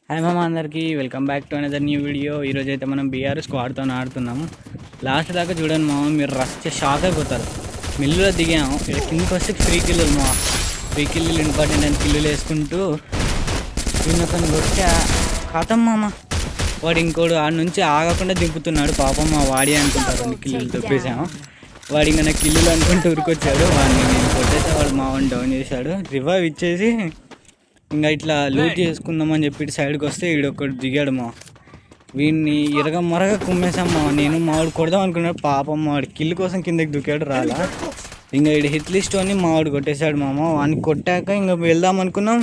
Hi మామ అందరికీ welcome back to another new video. ఈరోజు అయితే మనం బీఆర్ స్క్వాడ్తో ఆడుతున్నాము. లాస్ట్ దాకా చూడండి మామ, మీరు రచ్చ షాక్ అయిపోతారు. మిల్లులో దిగాము, ఇక్కడ కిందకి వస్తే 3 కిల్లులు మా 3 కిల్లులు ఇంపార్టెంట్ అని కిల్లులు వేసుకుంటూ కొన్ని కొట్టా కథం మామ. వాడు ఇంకోడు ఆడ నుంచి ఆగకుండా దింపుతున్నాడు పాపం. మా వాడి అనుకుంటారు 2 కిల్లులు తొప్పేసాము. వాడు ఇంకా నా కిల్లులు అనుకుంటూ ఉరికొచ్చాడు. వాడిని నేను కొట్టేస్తే వాడు మా వాడిని డౌన్ చేశాడు. రివైవ్ ఇచ్చేసి ఇంకా ఇట్లా లూట్ చేసుకుందామని చెప్పి సైడ్కి వస్తే ఈడొక్కడు దిగాడు మా. వీడిని మరగ కుమ్మేసాం మా. నేను మావాడు కొడదాం అనుకున్నాడు పాపం. మావాడు కిల్లు కోసం కిందకి దుక్కాడు రాలా. ఇంకా ఈడ హిట్ లిస్ట్ అని మావాడు కొట్టేశాడు మామ. వాడిని కొట్టాక ఇంకా వెళ్దాం అనుకున్నాం.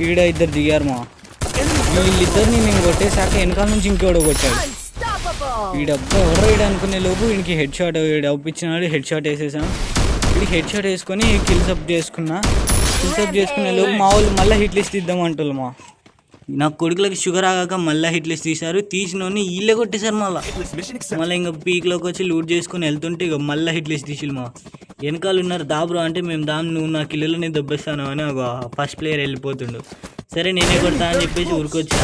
ఈడ ఇద్దరు దిగారు మా. వీళ్ళిద్దరిని నేను కొట్టేశాక వెనకాల నుంచి ఇంకోడు కొట్టాడు. ఈడబ్బా ఎవరో ఈడ అనుకునే లోపు వీడికి హెడ్ షాట్ ఒప్పించినాడు. హెడ్ షాట్ వేసేసాం. వీడికి హెడ్ షాట్ వేసుకొని కిల్స్ అప్ చేసుకునే లోపు మా వాళ్ళు మళ్ళీ హిట్ లిస్ట్ ఇద్దామంటారు మా. నా కొడుకులకి షుగర్ ఆగాక మళ్ళీ హిట్ లిస్ట్ తీశారు. తీసినోని వీళ్ళే కొట్టేశారు. మళ్ళీ ఇంకా పీక్లోకి వచ్చి లూట్ చేసుకుని వెళ్తుంటే ఇక మళ్ళీ హిట్ లిస్ట్ తీసిరు మా. వెనకాల ఉన్నారు దాబ్రో అంటే మేము నువ్వు నా కిల్లులని దెబ్బేస్తాను అని ఒక ఫస్ట్ ప్లేయర్ వెళ్ళిపోతుండు. సరే నేనే కొడతా అని చెప్పేసి ఊరికొచ్చా.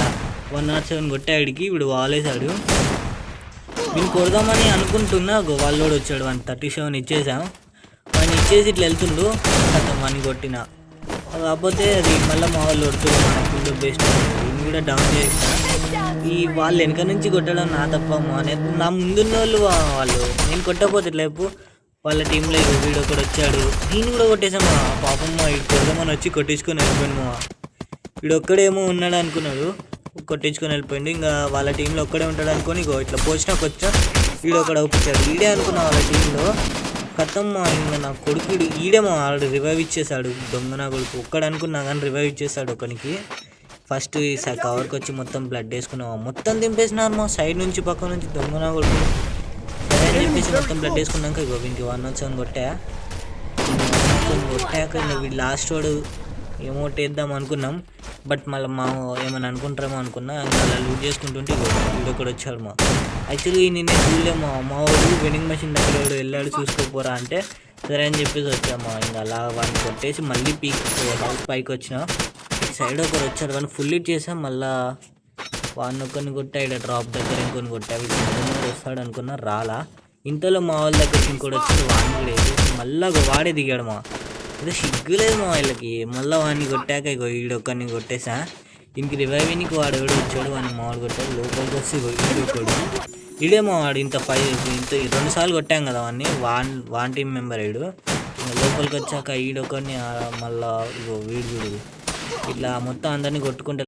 107 కొట్టాడికి వీడు వాలేశాడు. వీళ్ళు కొడదామని అనుకుంటున్నా వాళ్ళోడు వచ్చాడు. 137 ఇచ్చేసాం. వాడిని ఇచ్చేసి ఇట్లా వెళ్తుండు. వాడిని కొట్టిన కాకపోతే అది మళ్ళీ మా వాళ్ళు కొడుతుంది. మనకు బెస్ట్ వీళ్ళు కూడా డౌన్ చేస్తా. ఈ వాళ్ళు వెనక నుంచి కొట్టడం నా తప్ప మా. నా ముందున్న వాళ్ళు నేను కొట్టకపోతే లేపు వాళ్ళ టీంలో వీడు ఒకడు వచ్చాడు. దీన్ని కూడా కొట్టేసామా పాపం. మా వీడు కొడదామని వచ్చి కొట్టించుకొని వెళ్ళిపోయాడు మా. వీడు ఒక్కడేమో ఉన్నాడు అనుకున్నాడు, కొట్టించుకొని వెళ్ళిపోయింది. ఇంకా వాళ్ళ టీంలో ఒక్కడే ఉంటాడు అనుకొని ఇట్లా పోసినాక వచ్చా వీడు ఒకడు అవుపించాడు. ఈడే అనుకున్నా వాళ్ళ టీంలో కథం. ఇంకా నా కొడుకు ఈడేమో ఆడు రివైవ్ ఇచ్చేసాడు. దొంగ నా కొడుకు ఒక్కడు అనుకున్నా కానీ రివైవ్ ఇచ్చేసాడు ఒకనికి. ఫస్ట్ కవర్కి వచ్చి మొత్తం బ్లడ్ వేసుకున్నాము. మొత్తం దింపేసినారు మా సైడ్ నుంచి పక్క నుంచి. దొంగ నా కొడుకు సరే అని చెప్పేసి మొత్తం బ్లడ్ వేసుకున్నాక ఇగో వీనికి 107 కొట్టాక ఇంకా వీడు లాస్ట్ వాడు ఏమోటి వేద్దాం అనుకున్నాం. బట్ మళ్ళీ మా ఏమైనా అనుకుంటారేమో అనుకున్నా. అలా లూట్ చేసుకుంటుంటే వీడు ఒకడు వచ్చాడు మా. యాక్చువల్లీ నిన్నే చూడలేమో మా వాడు వెండింగ్ మెషిన్ దగ్గర వెళ్ళాడు చూసుకోపోరా అంటే సరే అని చెప్పేసి వచ్చామా. ఇంకా అలా వాడిని కొట్టేసి మళ్ళీ పైకి వచ్చిన సైడ్ ఒకరు వచ్చాడు. వాడిని ఫుల్ హిట్ చేసాం. మళ్ళీ వాడిని ఒకరిని కొట్టా. ఇక్కడ డ్రాప్ దగ్గర ఇంకొని కొట్టా. వీడు వస్తాడు అనుకున్నా రాలా. ఇంతలో మా వాళ్ళ దగ్గరికి ఇంకోటి వచ్చి వాడిని కూడా వేసేసి మళ్ళీ వాడే దిగాడు మా. ఇది సిగ్గులేదు మా వాళ్ళకి. మళ్ళీ వాడిని కొట్టాక ఇగో ఈడొక్కడిని కొట్టేసా. దీనికి రివైవింగ్కి వాడు ఎవడు వచ్చాడు. వాడిని మావాడు కొట్టాడు. లోపలికి వచ్చి ఈడొక్కడు ఈడేమో వాడు ఇంత 2 సార్లు కొట్టాం కదా వాడిని. వాన్ టీం మెంబర్ వీడు. లోపలికి వచ్చాక ఈడొక్కడిని మళ్ళీ ఇగో వీడు ఇట్లా మొత్తం అందరినీ కొట్టుకుంటే